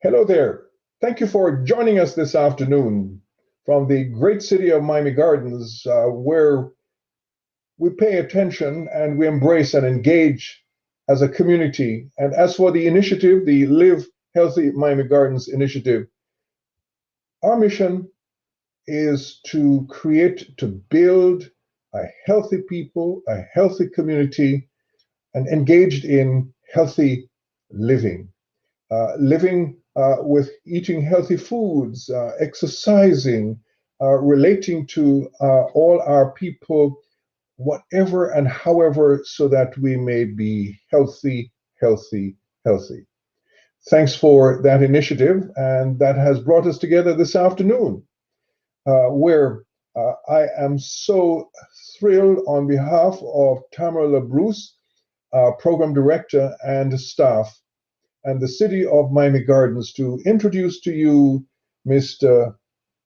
Hello there. Thank you for joining us this afternoon from the great city of Miami Gardens, where we pay attention and we embrace and engage as a community. And as for the initiative, the Live Healthy Miami Gardens initiative, our mission is to create, to build a healthy people, a healthy community, and engaged in healthy living. Living with eating healthy foods, exercising, relating to all our people, whatever and however, so that we may be healthy, healthy, healthy. Thanks for that initiative, and that has brought us together this afternoon, where I am so thrilled on behalf of Tamara LaBruce, Program Director and staff, and the city of Miami Gardens to introduce to you Mr.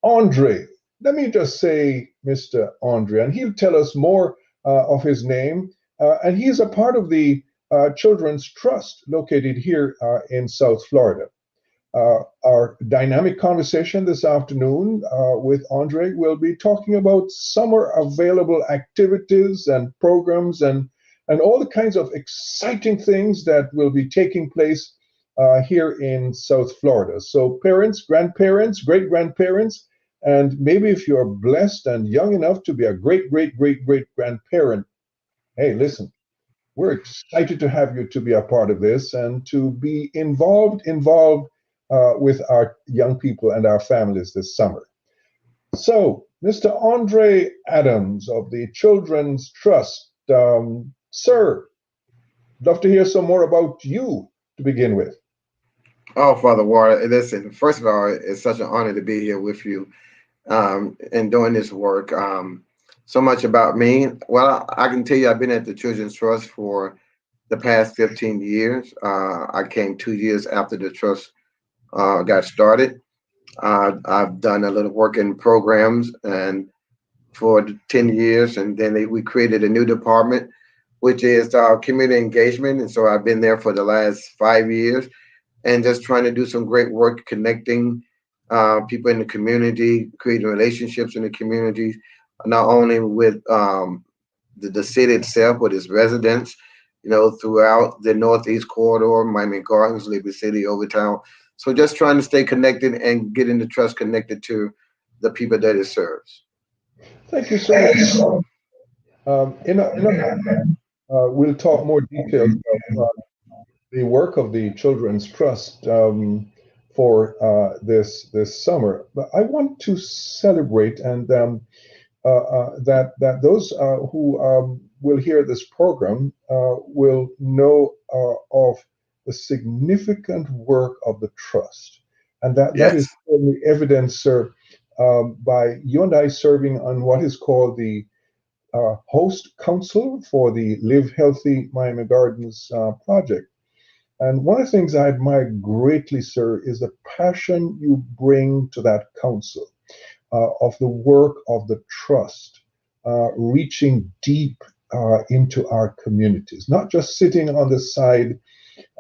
Aundray. Let me just say Mr. Aundray, and he'll tell us more of his name. And he's a part of the Children's Trust located here in South Florida. Our dynamic conversation this afternoon with Aundray will be talking about summer available activities and programs and all the kinds of exciting things that will be taking place here in South Florida. So parents, grandparents, great grandparents, and maybe if you're blessed and young enough to be a great, great, great, great grandparent, hey, listen, we're excited to have you to be a part of this and to be involved with our young people and our families this summer. So, Mr. Aundray Adams of the Children's Trust, sir, love to hear some more about you to begin with. Oh, Father Ward, listen, first of all, it's such an honor to be here with you and doing this work. So much about me. Well, I can tell you I've been at the Children's Trust for the past 15 years. I came 2 years after the trust got started. I've done a little work in programs and for 10 years, and then we created a new department, which is community engagement. And so I've been there for the last 5 years and just trying to do some great work connecting people in the community, creating relationships in the community, not only with the city itself, with its residents, throughout the Northeast corridor, Miami Gardens, Liberty City, Overtown. So just trying to stay connected and getting the trust connected to the people that it serves. Thank you so much. In a moment, we'll talk more details of the work of the Children's Trust for this summer. But I want to celebrate and that those who will hear this program will know of the significant work of the trust, and that is Yes. certainly evidenced, sir, by you and I serving on what is called the host council for the Live Healthy Miami Gardens project. And one of the things I admire greatly, sir, is the passion you bring to that council of the work of the trust, reaching deep into our communities, not just sitting on the side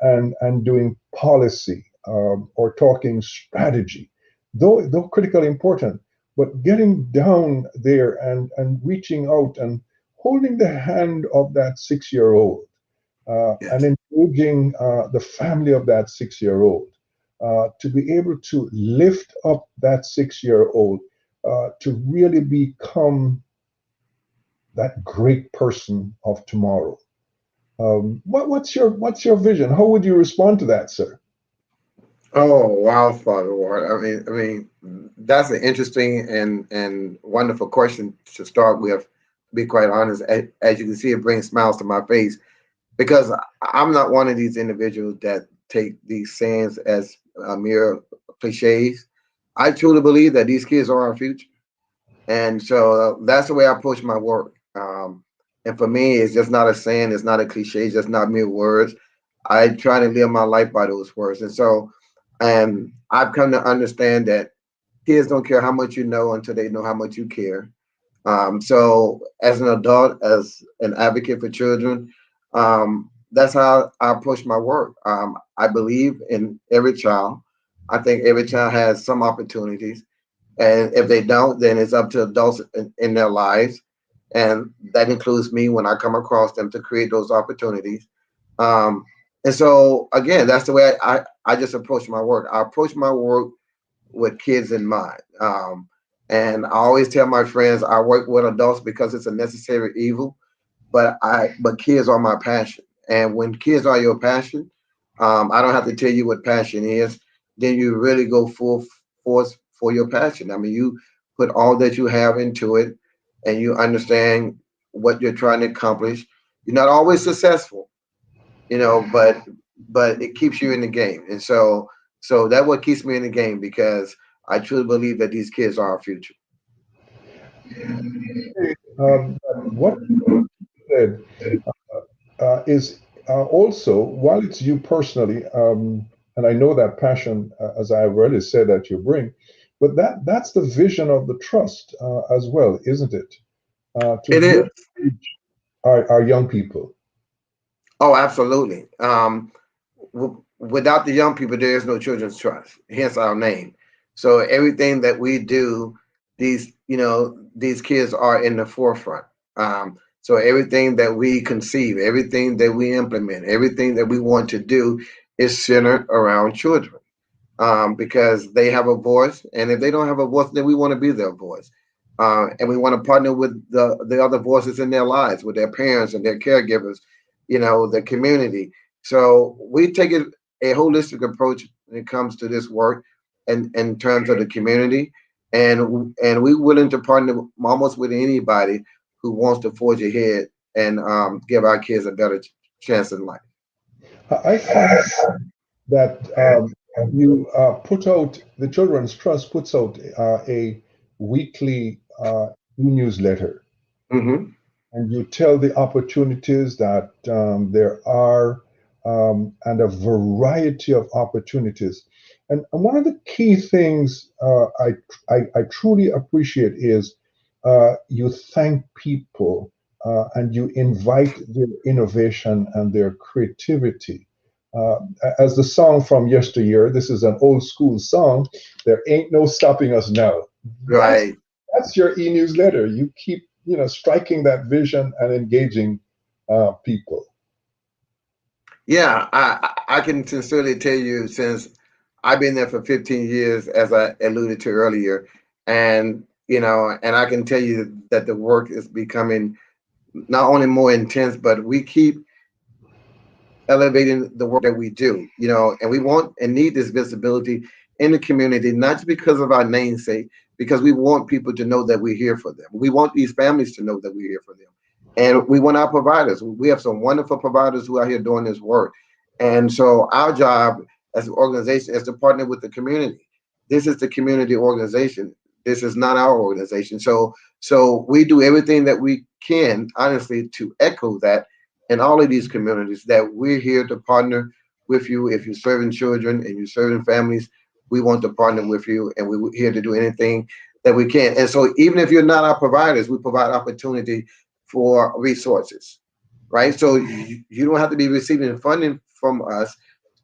and doing policy or talking strategy, though critically important, but getting down there and reaching out and holding the hand of that 6-year-old and Yes. engaging the family of that 6-year-old to be able to lift up that 6-year-old to really become that great person of tomorrow. What's your vision? How would you respond to that, sir? Oh, wow, Father Ward. I mean, that's an interesting and wonderful question to start with. To be quite honest, as you can see, it brings smiles to my face because I'm not one of these individuals that take these sayings as mere cliches. I truly believe that these kids are our future, and so that's the way I approach my work. And for me, it's just not a saying, it's not a cliche, it's just not mere words. I try to live my life by those words, and so and I've come to understand that kids don't care how much you know until they know how much you care. So, as an adult, as an advocate for children, that's how I approach my work. I believe in every child. I think every child has some opportunities, and if they don't, then it's up to adults in their lives, and that includes me when I come across them to create those opportunities. Um, and so again, that's the way I just approach my work. I approach my work with kids in mind. And I always tell my friends I work with adults because it's a necessary evil, but kids are my passion. And when kids are your passion, I don't have to tell you what passion is. Then you really go full force for your passion. I mean, you put all that you have into it, and you understand what you're trying to accomplish. You're not always successful, but it keeps you in the game. And so that what keeps me in the game because I truly believe that these kids are our future. What you said is also, while it's you personally, and I know that passion, as I already said, that you bring, but that's the vision of the trust as well, isn't it? To It really is. reach our young people. Oh, absolutely. Without the young people, there is no children's trust. Hence our name. So everything that we do, these kids are in the forefront. So everything that we conceive, everything that we implement, everything that we want to do is centered around children, because they have a voice, and if they don't have a voice, then we want to be their voice, and we want to partner with the other voices in their lives, with their parents and their caregivers, the community. So we take it a holistic approach when it comes to this work, and in terms of the community, and we're willing to partner almost with anybody who wants to forge ahead and give our kids a better chance in life. I find that you put out, the Children's Trust puts out a weekly e-newsletter, Hmm. and you tell the opportunities that there are, and a variety of opportunities. And one of the key things I truly appreciate is you thank people and you invite their innovation and their creativity. Uh, as the song from yesteryear, this is an old school song. There ain't no stopping us now. That's Right. that's your e-newsletter. You keep, striking that vision and engaging people. Yeah, I can sincerely tell you, since I've been there for 15 years, as I alluded to earlier, and I can tell you that the work is becoming not only more intense, but we keep elevating the work that we do, and we want and need this visibility in the community, not just because of our namesake, because we want people to know that we're here for them. We want these families to know that we're here for them. And we want our providers. We have some wonderful providers who are here doing this work. And so our job as an organization is to partner with the community. This is the community organization. This is not our organization. So we do everything that we can, honestly, to echo that in all of these communities, that we're here to partner with you. If you're serving children and you're serving families, we want to partner with you, and we're here to do anything that we can. And so even if you're not our providers, we provide opportunity for resources, right? So you don't have to be receiving funding from us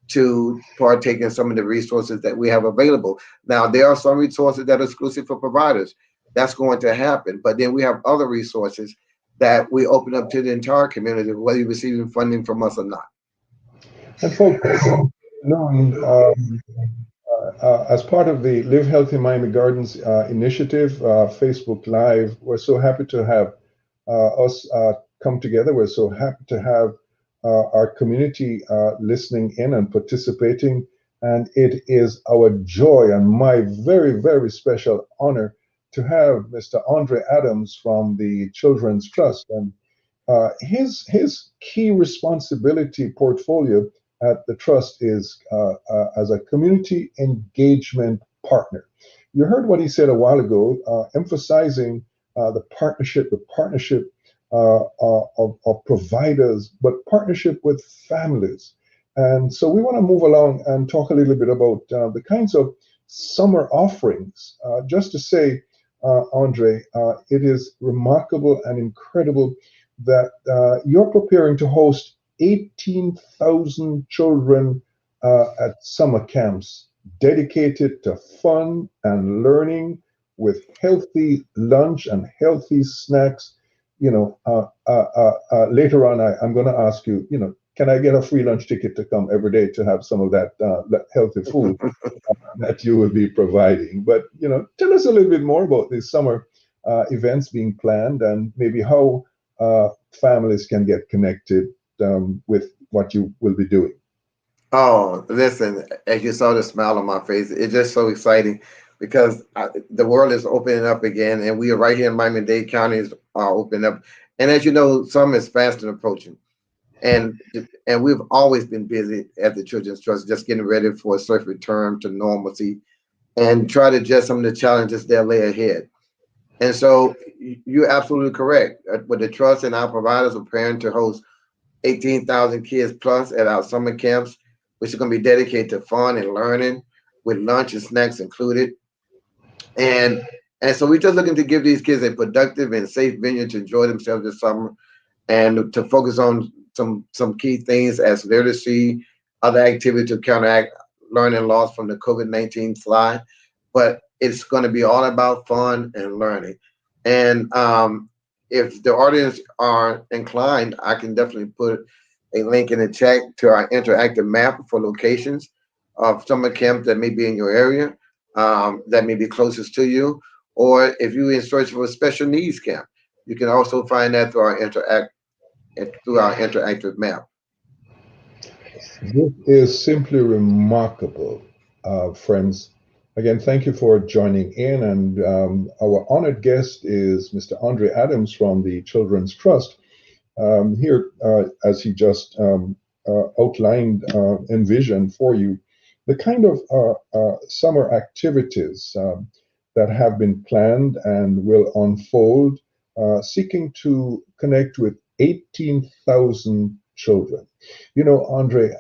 to partake in some of the resources that we have available. Now, there are some resources that are exclusive for providers. That's going to happen. But then we have other resources that we open up to the entire community, whether you're receiving funding from us or not. And folks, known as part of the Live Healthy Miami Gardens initiative, Facebook Live, we're so happy to have us come together. We're so happy to have our community listening in and participating. And it is our joy and my very, very special honor to have Mr. Aundray Adams from the Children's Trust. And his key responsibility portfolio at the trust is as a community engagement partner. You heard what he said a while ago, emphasizing the partnership of providers, but partnership with families. And so we want to move along and talk a little bit about the kinds of summer offerings. Just to say, Aundray, it is remarkable and incredible that you're preparing to host 18,000 children at summer camps dedicated to fun and learning with healthy lunch and healthy snacks. Later on, I'm going to ask you, can I get a free lunch ticket to come every day to have some of that healthy food that you will be providing? But, tell us a little bit more about these summer events being planned and maybe how families can get connected with what you will be doing. Oh, listen, as you saw the smile on my face, it's just so exciting because the world is opening up again, and we are right here in Miami-Dade County is opening up. And as you know, summer is fast and approaching. And and we've always been busy at the Children's Trust, just getting ready for a safe return to normalcy and try to address some of the challenges that lay ahead. And so you're absolutely correct. With the trust and our providers are preparing to host 18,000 kids plus at our summer camps, which is going to be dedicated to fun and learning with lunch and snacks included. And and so we're just looking to give these kids a productive and safe venue to enjoy themselves this summer and to focus on some key things as literacy, other activities to counteract learning loss from the COVID-19 slide. But it's going to be all about fun and learning. And if the audience are inclined, I can definitely put a link in the chat to our interactive map for locations of summer camp that may be in your area, that may be closest to you. Or if you're in search for a special needs camp, you can also find that through our interactive map. This is simply remarkable, friends. Again, thank you for joining in. And our honored guest is Mr. Aundray Adams from the Children's Trust. Here, as he just outlined, envisioned for you, the kind of summer activities that have been planned and will unfold, seeking to connect with 18,000 children. Aundray,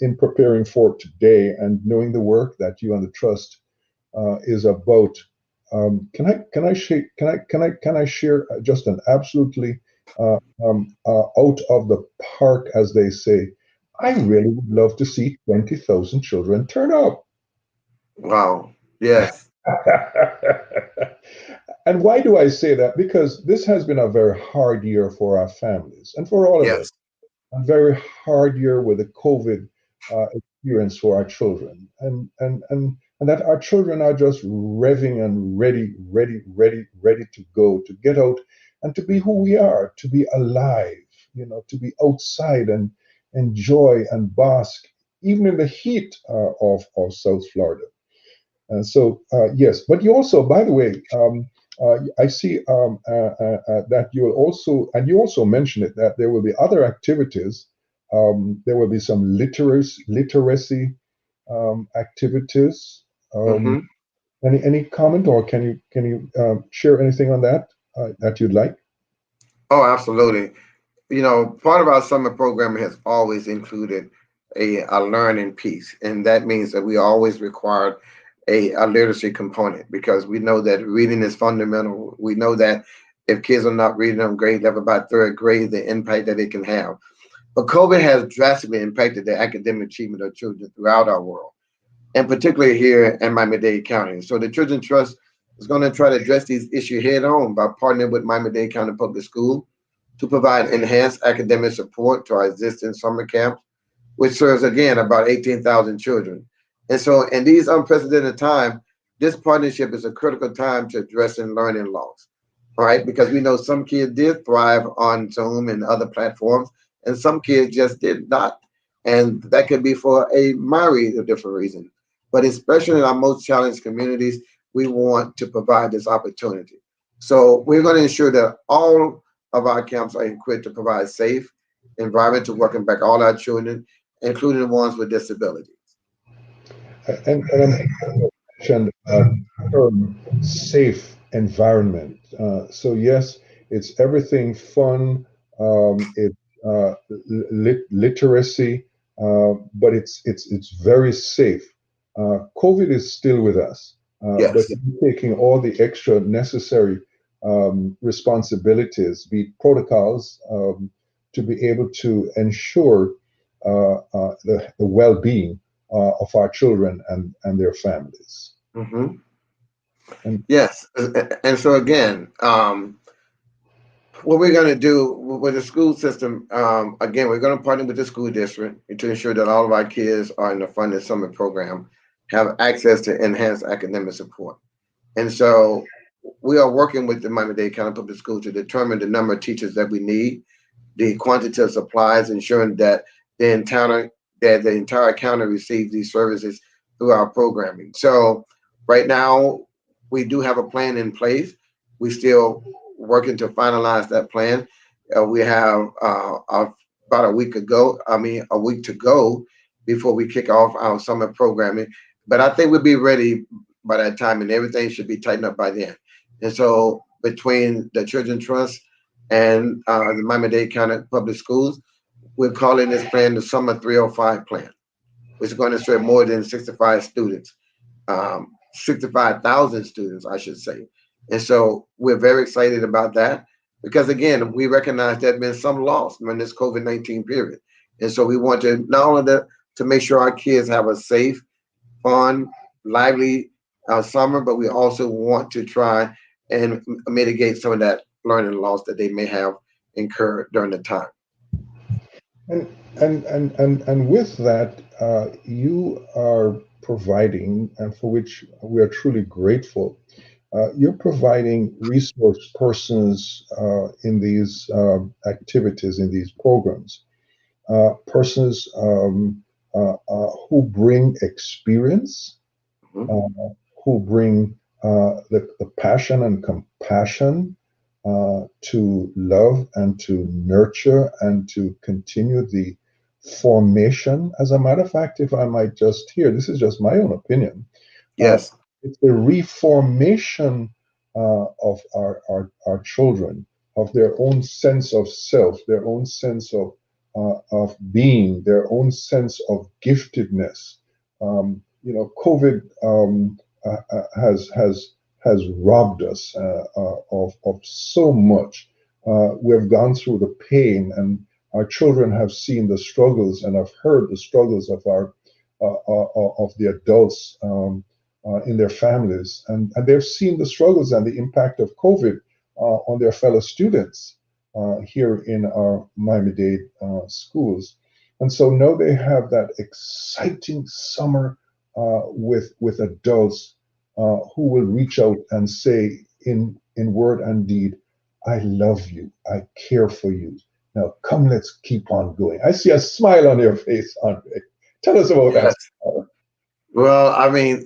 in preparing for today and knowing the work that you and the trust is about, can I share just an absolutely out of the park, as they say? I really would love to see 20,000 children turn up. Wow. Yes. And why do I say that? Because this has been a very hard year for our families and for all of us. Yes. A very hard year with the COVID experience for our children, and that our children are just revving and ready to go, to get out and to be who we are, to be alive, to be outside and enjoy and bask, even in the heat of South Florida. So yes, but you also, by the way, I see that you will also, and you also mentioned it, that there will be other activities. There will be some literacy activities. Hmm. Any comment, or can you share anything on that that you'd like? Oh, absolutely. Part of our summer program has always included a learning piece, and that means that we always required a literacy component because we know that reading is fundamental. We know that if kids are not reading on grade level by third grade, the impact that it can have. But COVID has drastically impacted the academic achievement of children throughout our world, and particularly here in Miami-Dade County. So the Children's Trust is going to try to address these issues head on by partnering with Miami-Dade County Public School to provide enhanced academic support to our existing summer camps, which serves again about 18,000 children. And so in these unprecedented times, this partnership is a critical time to addressing learning loss. All right, because we know some kids did thrive on Zoom and other platforms, and some kids just did not. And that could be for a myriad of different reasons. But especially in our most challenged communities, we want to provide this opportunity. So we're going to ensure that all of our camps are equipped to provide safe environment to welcome back all our children, including the ones with disabilities. And I'm mentioned term safe environment. So yes, it's everything fun. It's literacy, but it's very safe. COVID is still with us, but Yes. we're taking all the extra necessary responsibilities, be it protocols, to be able to ensure the well-being of our children and their families. Mm-hmm. And Yes, and so again, what we're going to do with the school system, again, we're going to partner with the school district to ensure that all of our kids are in the funded summer program, have access to enhanced academic support. And so we are working with the Miami-Dade County Public Schools to determine the number of teachers that we need, the quantity of supplies, ensuring that the entire county receives these services through our programming. So right now, we do have a plan in place. We still working to finalize that plan. We have about a week to go before we kick off our summer programming. But I think we'll be ready by that time, and everything should be tightened up by then. And so between the Children's Trust and the Miami-Dade County Public Schools, we're calling this plan the Summer 305 Plan, which is going to serve more than 65,000 students, I should say. And so we're very excited about that because, again, we recognize there's been some loss during this COVID-19 period. And so we want to not only to make sure our kids have a safe, fun, lively summer, but we also want to try and mitigate some of that learning loss that they may have incurred during the time. And with that, you are providing, and for which we are truly grateful, you're providing resource persons in these activities, in these programs, persons who bring experience, who bring the passion and compassion to love and to nurture and to continue the formation. As a matter of fact, if I might just hear, this is just my own opinion. Yes. It's the reformation of our children, of their own sense of self, their own sense of being, their own sense of giftedness. COVID has robbed us of so much. We have gone through the pain, and our children have seen the struggles and have heard the struggles of the adults in their families, and they've seen the struggles and the impact of COVID on their fellow students here in our Miami-Dade schools. And so now they have that exciting summer with adults who will reach out and say in word and deed, I love you, I care for you. Now come, let's keep on going. I see a smile on your face, Aundray. Tell us about that. Well, I mean,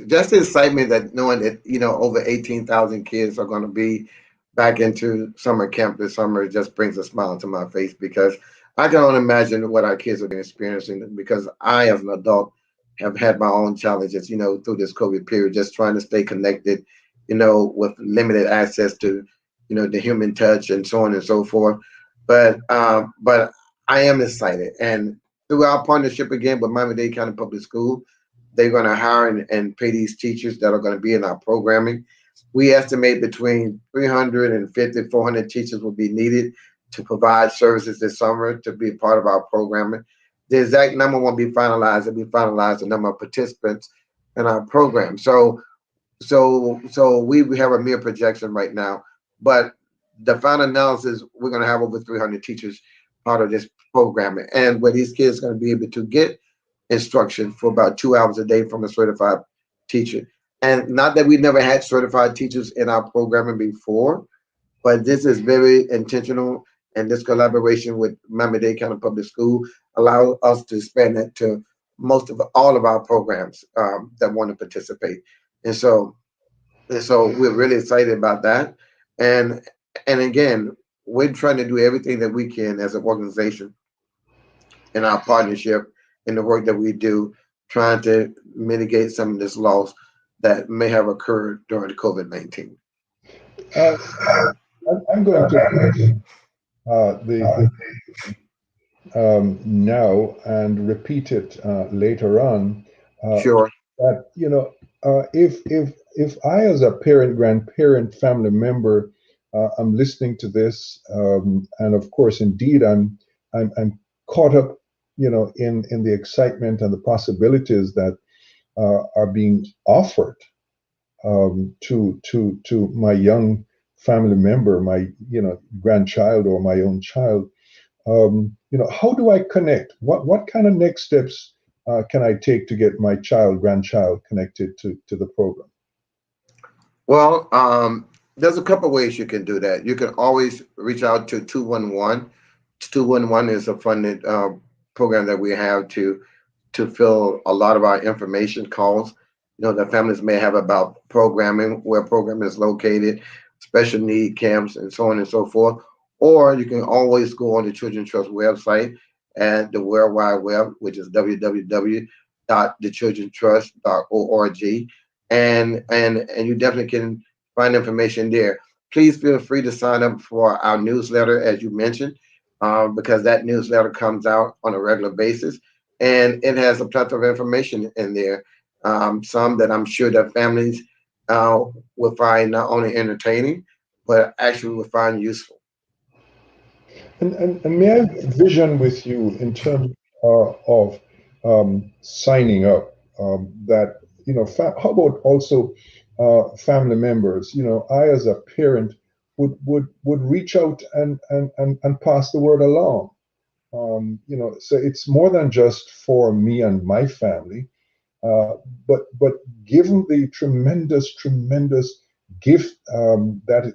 just the excitement that knowing that, over 18,000 kids are going to be back into summer camp this summer just brings a smile to my face because I can only imagine what our kids have been experiencing because I, as an adult, have had my own challenges, through this COVID period, just trying to stay connected, with limited access to, the human touch and so on and so forth. But I am excited. And through our partnership again with Miami-Dade County Public School, they're going to hire and pay these teachers that are going to be in our programming. We estimate between 350, 400 teachers will be needed to provide services this summer to be part of our programming. The exact number won't be finalized. It'll be finalized the number of participants in our program. So we have a mere projection right now, but the final analysis, we're going to have over 300 teachers part of this programming, and where these kids are going to be able to get instruction for about 2 hours a day from a certified teacher. And not that we never had certified teachers in our programming before, but this is very intentional, and this collaboration with Miami-Dade County Public School allow us to expand that to all of our programs that want to participate. And so we're really excited about that. And again, we're trying to do everything that we can as an organization in our partnership in the work that we do, trying to mitigate some of this loss that may have occurred during COVID-19. I'm going to now and repeat it later on. Sure. That if I, as a parent, grandparent, family member, I'm listening to this, and of course, indeed, I'm caught up in the excitement and the possibilities that are being offered to my young family member, my grandchild or my own child. How do I connect? What kind of next steps can I take to get my child, grandchild connected to the program? Well, there's a couple ways you can do that. You can always reach out to 211. 211 is a funded program that we have to fill a lot of our information calls, that families may have about programming, where programming is located, special need camps, and so on and so forth. Or you can always go on the Children's Trust website at the World Wide Web, which is www.thechildrentrust.org, and you definitely can find information there. Please feel free to sign up for our newsletter, as you mentioned, because that newsletter comes out on a regular basis, and it has a plethora of information in there. Some that I'm sure that families will find not only entertaining, but actually will find useful. And may I vision with you in terms of signing up that, how about also family members? I as a parent would reach out and pass the word along. So it's more than just for me and my family, but given the tremendous gift that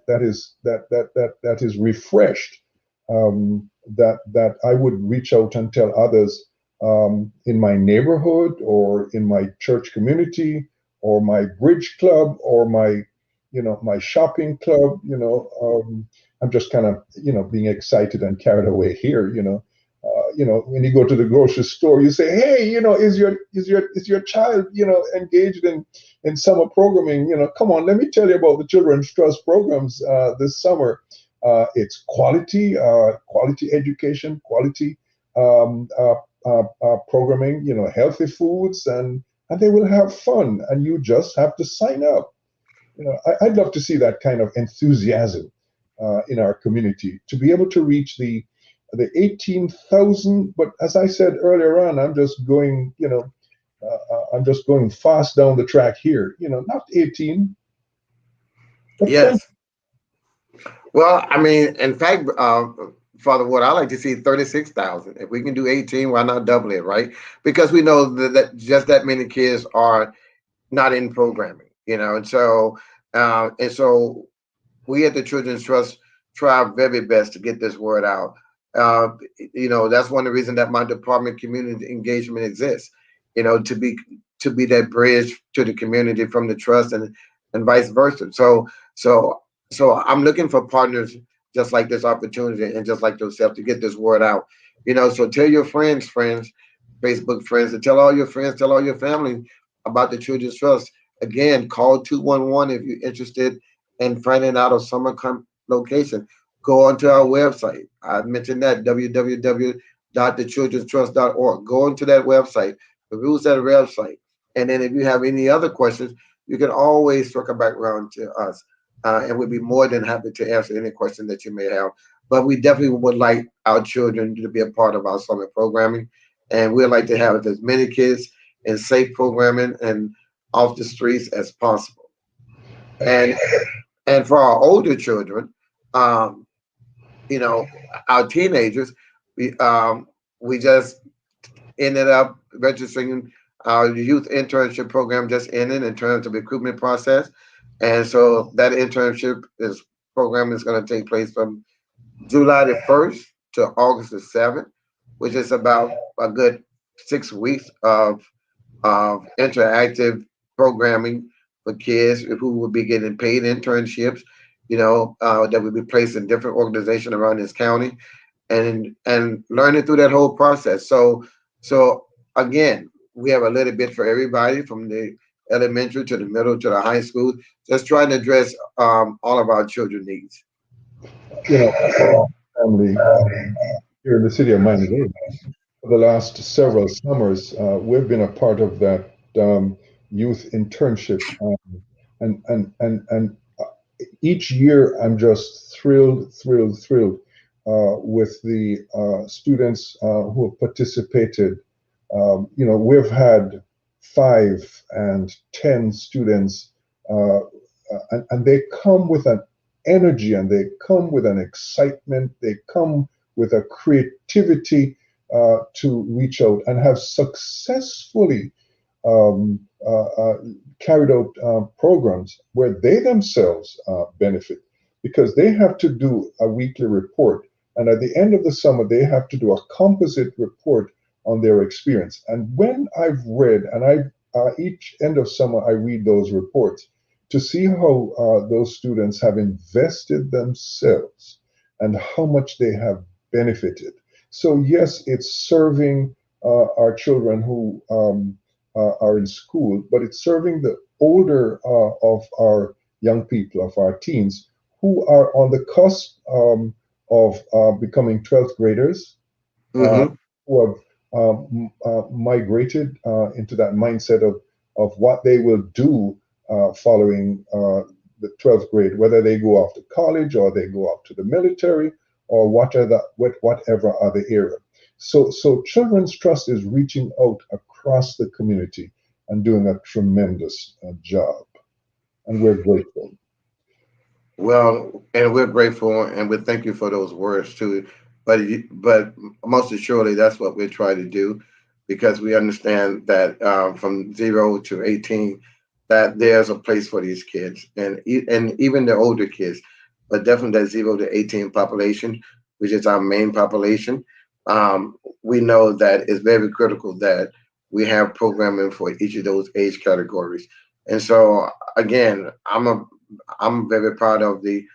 is refreshed, that I would reach out and tell others in my neighborhood or in my church community or my bridge club or my shopping club. I'm just kind of being excited and carried away here. When you go to the grocery store, you say, "Hey, is your child, engaged in summer programming? Come on, let me tell you about the Children's Trust programs this summer. It's quality education, quality programming. Healthy foods, and they will have fun. And you just have to sign up. I'd love to see that kind of enthusiasm in our community to be able to reach the 18,000. But as I said earlier on, I'm just going fast down the track here. Not 18, but 20. Yes. Well, I mean, in fact, Father Ward, I like to see 36,000. If we can do 18, why not double it, right? Because we know that just that many kids are not in programming, and so we at the Children's Trust try our very best to get this word out. That's one of the reasons that my department community engagement exists, to be that bridge to the community from the trust and vice versa. So I'm looking for partners just like this opportunity and just like yourself to get this word out. So tell your friends, Facebook friends, and tell all your friends, tell all your family about the Children's Trust. Again, call 211 if you're interested in finding out a summer location. Go onto our website. I mentioned that, www.thechildrentrust.org. Go into that website, peruse that website. And then if you have any other questions, you can always circle back around to us. And we'd be more than happy to answer any question that you may have. But we definitely would like our children to be a part of our summer programming. And we'd like to have as many kids in safe programming and off the streets as possible. And and for our older children, um, our teenagers, we just ended up registering our youth internship program just ended in terms of recruitment process. And so that internship is program is going to take place from July the 1st to August the 7th, which is about a good 6 weeks of interactive programming for kids who will be getting paid internships, that will be placed in different organizations around this county and learning through that whole process. So again, we have a little bit for everybody from the elementary to the middle to the high school, just trying to address all of our children's needs. Family here in the city of Miami Dade. For the last several summers, we've been a part of that youth internship, and each year I'm just thrilled with the students who have participated. We've had 5 and 10 students, and they come with an energy, and they come with an excitement, they come with a creativity to reach out, and have successfully um, carried out programs where they themselves benefit, because they have to do a weekly report. And at the end of the summer, they have to do a composite report on their experience. And when I've read, and each end of summer, I read those reports to see how those students have invested themselves and how much they have benefited. So yes, it's serving our children who are in school, but it's serving the older of our young people, of our teens, who are on the cusp of becoming 12th graders, Mm-hmm. who have migrated into that mindset of what they will do following the 12th grade, whether they go off to college or they go off to the military or whatever other area. So Children's Trust is reaching out across the community and doing a tremendous job, and we're grateful. Well, and we're grateful, and we thank you for those words too. But most assuredly, that's what we're trying to do, because we understand that from 0 to 18, that there's a place for these kids, and even the older kids, but definitely that 0 to 18 population, which is our main population. We know that it's very critical that we have programming for each of those age categories. And so again, I'm very proud of the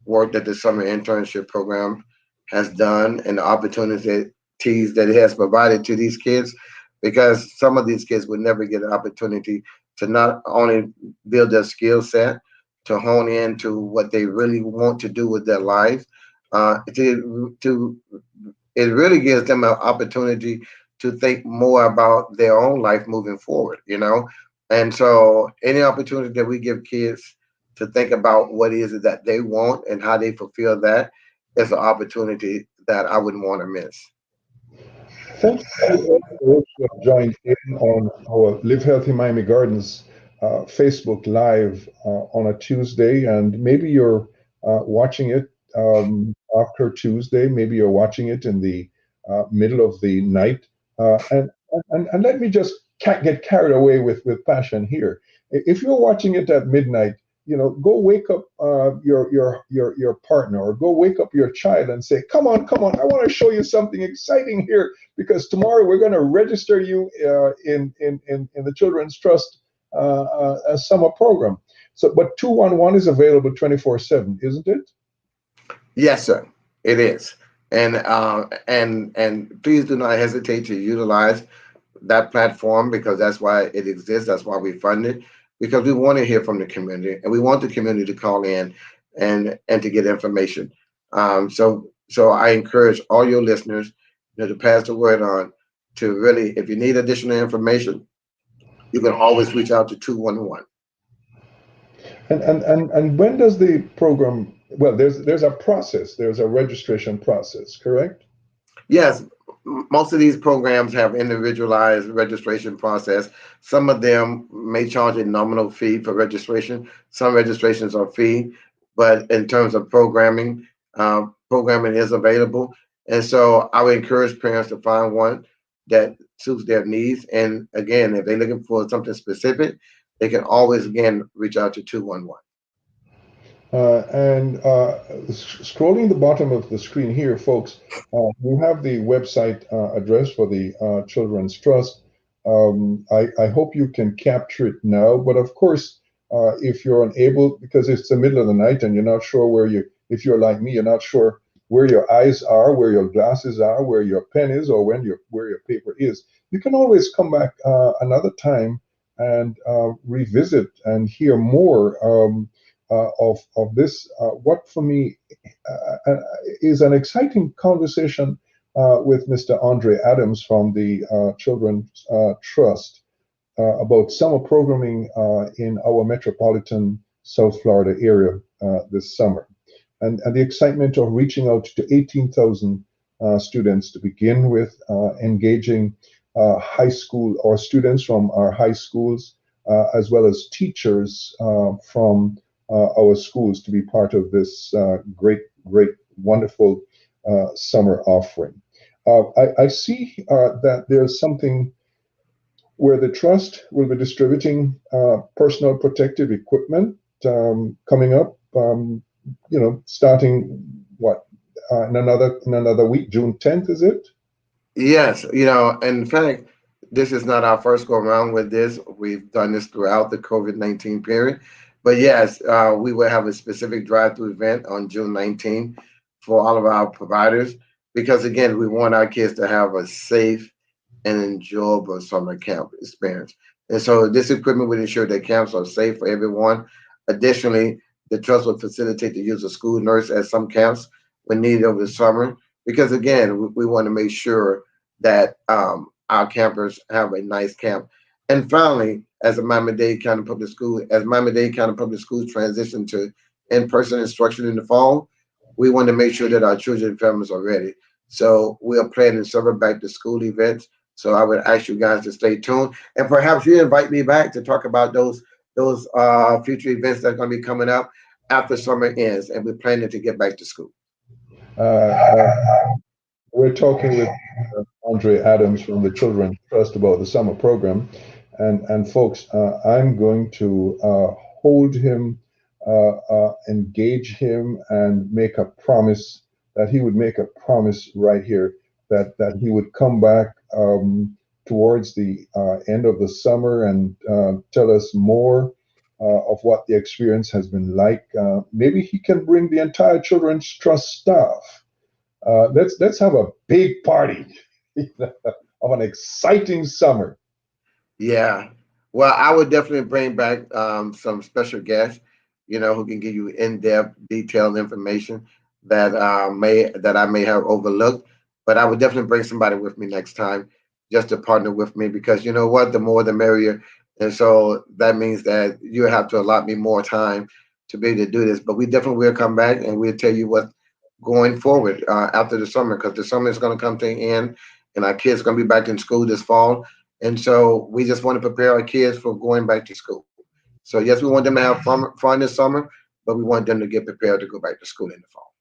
work that the summer internship program has done and the opportunities that it has provided to these kids, because some of these kids would never get an opportunity to not only build their skill set, to hone into what they really want to do with their lives, to it really gives them an opportunity to think more about their own life moving forward, And so any opportunity that we give kids to think about what is it that they want and how they fulfill that is an opportunity that I wouldn't want to miss. Thank you all for those who have joined in on our Live Healthy Miami Gardens Facebook Live on a Tuesday, and maybe you're watching it after Tuesday, maybe you're watching it in the middle of the night. And let me just get carried away with passion here. If you're watching it at midnight, go wake up your partner, or go wake up your child and say, come on, I want to show you something exciting here, because tomorrow we're going to register you in the Children's Trust summer program. So, but 211 is available 24/7, isn't it? Yes, sir, it is. And please do not hesitate to utilize that platform, because that's why it exists. That's why we fund it, because we want to hear from the community, and we want the community to call in and to get information. So I encourage all your listeners, to pass the word on, to really, if you need additional information, you can always reach out to 211. And when does the program? Well, there's a process. There's a registration process, correct? Yes, most of these programs have individualized registration process. Some of them may charge a nominal fee for registration. Some registrations are free, but in terms of programming is available. And so I would encourage parents to find one that suits their needs. And again, if they're looking for something specific, they can always again reach out to 211. And scrolling the bottom of the screen here, folks, we have the website address for the Children's Trust. I hope you can capture it now, but of course, if you're unable, because it's the middle of the night and you're not sure if you're like me, you're not sure where your eyes are, where your glasses are, where your pen is, or where your paper is, you can always come back another time and revisit and hear more. Of this, what for me is an exciting conversation with Mr. Aundray Adams from the Children's Trust about summer programming in our metropolitan South Florida area this summer. and the excitement of reaching out to 18,000 students to begin with, engaging high school or students from our high schools, as well as teachers from our schools to be part of this great, wonderful summer offering. I see that there's something where the trust will be distributing personal protective equipment coming up. Starting what in another week, June 10th, is it? Yes, in fact, this is not our first go around with this. We've done this throughout the COVID-19 period. But yes, we will have a specific drive-through event on June 19th for all of our providers because, again, we want our kids to have a safe and enjoyable summer camp experience. And so this equipment would ensure that camps are safe for everyone. Additionally, the trust will facilitate the use of school nurse at some camps when needed over the summer because, again, we want to make sure that our campers have a nice camp. And finally, as Miami-Dade County Public Schools transition to in-person instruction in the fall, we want to make sure that our children and families are ready. So we are planning several back-to-school events. So I would ask you guys to stay tuned, and perhaps you invite me back to talk about those future events that are going to be coming up after summer ends, and we're planning to get back to school. Uh, uh, we're talking with Aundray Adams from the Children's Trust about the summer program, and folks, I'm going to hold him, engage him, and make a promise that he would make a promise right here that he would come back towards the end of the summer and tell us more of what the experience has been like. Maybe he can bring the entire Children's Trust staff. Let's have a big party of an exciting summer. Yeah. Well, I would definitely bring back some special guests, who can give you in-depth, detailed information that I may have overlooked. But I would definitely bring somebody with me next time just to partner with me because you know what, the more the merrier. And so that means that you have to allot me more time to be able to do this. But we definitely will come back and we'll tell you what's going forward after the summer because the summer is going to come to an end and our kids are going to be back in school this fall. And so we just want to prepare our kids for going back to school. So yes, we want them to have fun this summer, but we want them to get prepared to go back to school in the fall.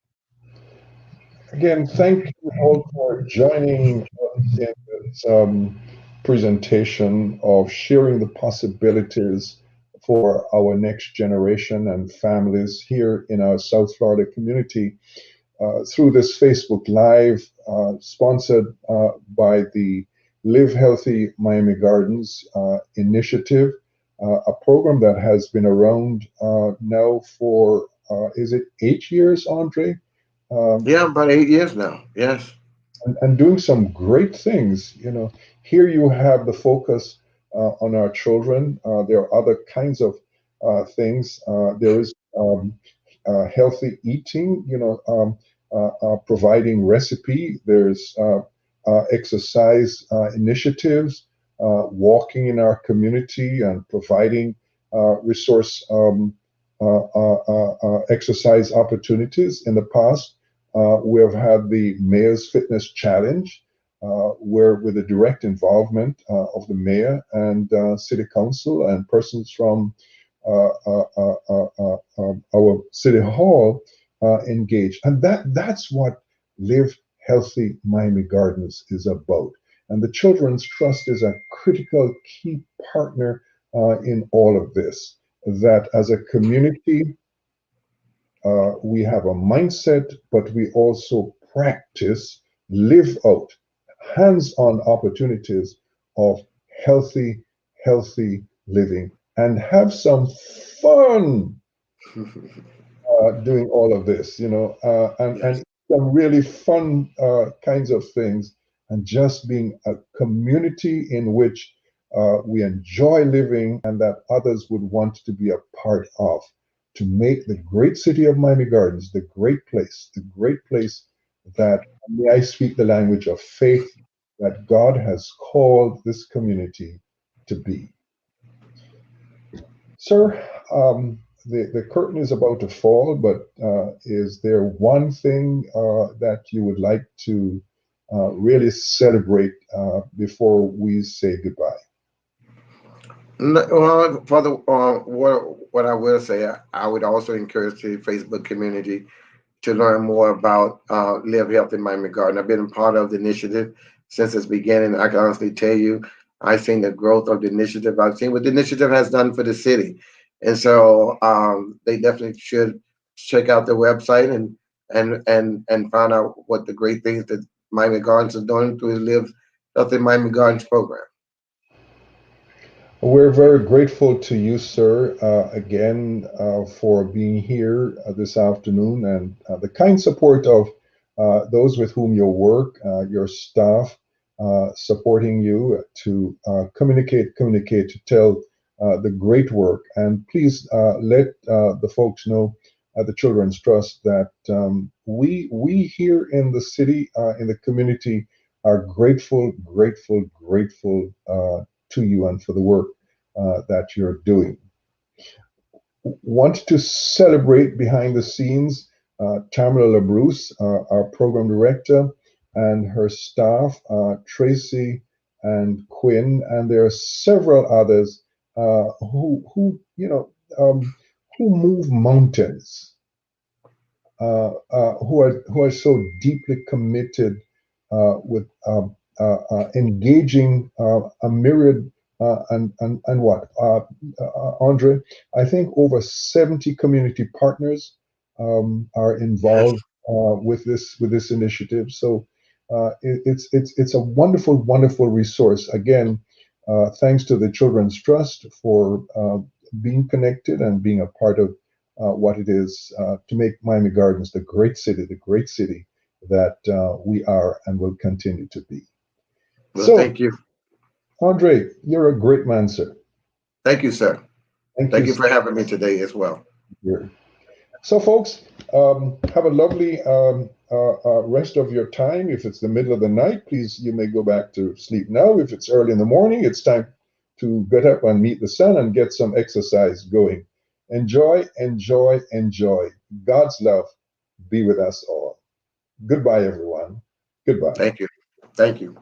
Again, thank you all for joining us in this presentation of sharing the possibilities for our next generation and families here in our South Florida community through this Facebook Live sponsored by the Live Healthy Miami Gardens initiative, a program that has been around now for, is it 8 years, Aundray? Yeah, about 8 years now. Yes. And doing some great things. Here you have the focus on our children. There are other kinds of things. There is healthy eating, providing recipe. There's exercise initiatives, walking in our community and providing resource exercise opportunities. In the past, we have had the Mayor's Fitness Challenge, where with the direct involvement of the mayor and city council and persons from our city hall engaged. And that's what Live Healthy Miami Gardens is about. And the Children's Trust is a critical key partner in all of this. That as a community, we have a mindset, but we also practice, live out hands-on opportunities of healthy, healthy living and have some fun doing all of this, and Yes. some really fun kinds of things, and just being a community in which we enjoy living and that others would want to be a part of, to make the great city of Miami Gardens the great place that, may I speak the language of faith, that God has called this community to be. Sir, the curtain is about to fall, but is there one thing that you would like to really celebrate before we say goodbye? Well, for the what I will say, I would also encourage the Facebook community to learn more about Live Healthy Miami Garden. I've been a part of the initiative since its beginning. I can honestly tell you, I've seen the growth of the initiative. I've seen what the initiative has done for the city, and so they definitely should check out the website and find out what the great things that Miami Gardens is doing through the Live Healthy Miami Gardens program. We're very grateful to you, sir, again for being here this afternoon and the kind support of those with whom you work, your staff, supporting you to communicate, to tell the great work. And please let the folks know at the Children's Trust that we here in the city, in the community, are grateful to you and for the work that you're doing. Want to celebrate behind the scenes Tamara LaBruce, our program director, and her staff, Tracy and Quinn, and there are several others who move mountains, who are so deeply committed with engaging a myriad and what Aundray, I think over 70 community partners are involved with this initiative. So it's a wonderful resource. Again, thanks to the Children's Trust for being connected and being a part of what it is to make Miami Gardens the great city that we are and will continue to be. Well, So, thank you. Aundray, you're a great man, sir. Thank you, sir. Thank you for having me today as well. Here. So, folks, have a lovely rest of your time. If it's the middle of the night, please, you may go back to sleep now. If it's early in the morning, it's time to get up and meet the sun and get some exercise going. Enjoy. God's love be with us all. Goodbye, everyone. Goodbye. Thank you.